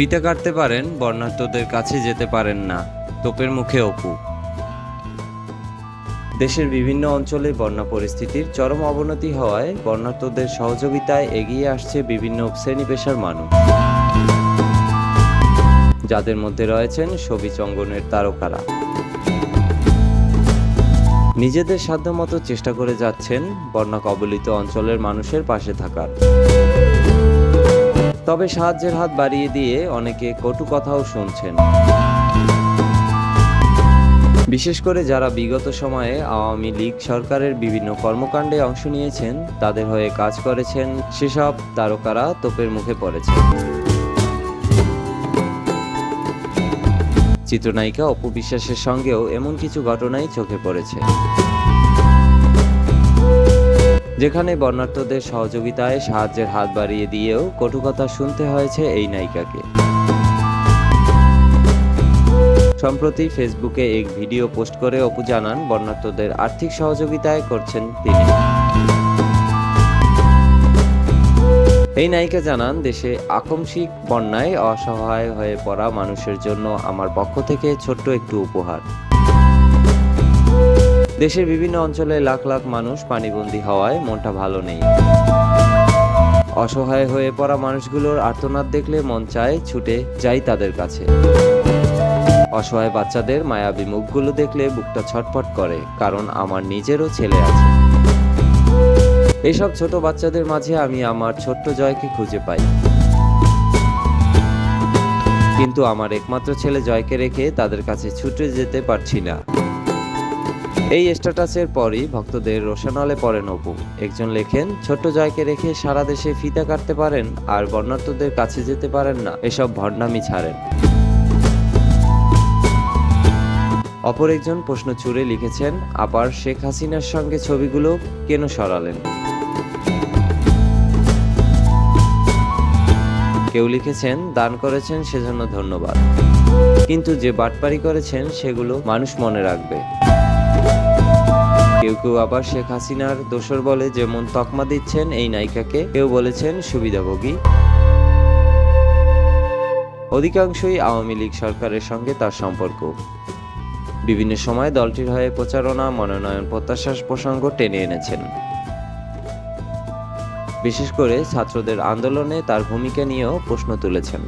ফিতা কাটতে পারেন, বর্ণাঢ্যদের কাছে যেতে পারেন না, তোপের মুখে অপু। দেশের বিভিন্ন অঞ্চলে বন্যা পরিস্থিতির চরম অবনতি হওয়ায় বর্ণাঢ্যদের সহযোগিতায় এগিয়ে আসছে বিভিন্ন শ্রেণী পেশার মানুষ, যাদের মধ্যে রয়েছেন সবিজ অঙ্গনের তারকারা। নিজেদের সাধ্যমতো চেষ্টা করে যাচ্ছেন বন্যা কবলিত অঞ্চলের মানুষের পাশে থাকার। তবে সাহায্যের হাত বাড়িয়ে দিয়ে অনেকে কটু কথাও শুনছেন। বিশেষ করে যারা বিগত সময়ে আওয়ামী লীগ সরকারের বিভিন্ন কর্মকাণ্ডে অংশ নিয়েছেন, তাদের হয়ে কাজ করেছেন, সেসব তারকারা তোপের মুখে পড়েছেন। চিত্রনায়িকা অপু বিশ্বাসের সঙ্গেও এমন কিছু ঘটনাই চোখে পড়েছে, যেখানে বর্ণাঢ্যদের সহযোগিতায় সাহায্যের হাত বাড়িয়ে দিয়েও কটু কথা শুনতে হয়েছে এই নায়িকাকে। সম্প্রতি ফেসবুকে এক ভিডিও পোস্ট করে অপু জানান, বর্ণাঢ্যদের আর্থিক সহযোগিতায় করছেন তিনি। এই নায়িকা জানান, দেশে আকস্মিক বন্যায় অসহায় হয়ে পড়া মানুষের জন্য আমার পক্ষ থেকে ছোট্ট একটু উপহার। দেশের বিভিন্ন অঞ্চলে লাখ লাখ মানুষ পানিবন্দী হওয়ায় মনটা ভালো নেই। অসহায় হয়ে পড়া মানুষগুলোর আর্তনাদ দেখলে মন চায় ছুটে যাই তাদের কাছে। অসহায় বাচ্চাদের মায়াবী মুখগুলো দেখলে বুকটা ছটফট করে, কারণ আমার নিজেরও ছেলে আছে। এইসব ছোট বাচ্চাদের মাঝে আমি আমার ছোট্ট জয়কে খুঁজে পাই। কিন্তু আমার একমাত্র ছেলে জয়কে রেখে তাদের কাছে ছুটে যেতে পারছি না। এই স্ট্যাটাসের পরই ভক্তদের রোষানলে পড়েন অপু। একজন লেখেন, ছোট্ট জয়কে রেখে সারা দেশে ফিতা কাটতে পারেন আর বর্ণাঢ্যদের কাছে যেতে পারেন না, এসব ভণ্ডামি ছাড়েন। অপর একজন প্রশ্ন ছুড়ে লিখেছেন, আবার শেখ হাসিনার সঙ্গে ছবিগুলো কেন সরালেন? কেউ লিখেছেন, দান করেছেন সেজন্য ধন্যবাদ, কিন্তু যে বাটপারি করেছেন সেগুলো মানুষ মনে রাখবে। কেউ কেউ আবার শেখ হাসিনার দোসর বলে যেমন তকমা দিচ্ছেন এই নায়িকাকে, কেউ বলেছেন সুবিধাভোগী। অধিকাংশই আওয়ামী লীগ সরকারের সঙ্গে তার সম্পর্ক। বিভিন্ন সময় দলটির হয়ে প্রচারণা, মনোনয়ন প্রত্যাশার প্রসঙ্গ টেনে এনেছেন। বিশেষ করে ছাত্রদের আন্দোলনে তার ভূমিকা নিয়েও প্রশ্ন তুলেছেন।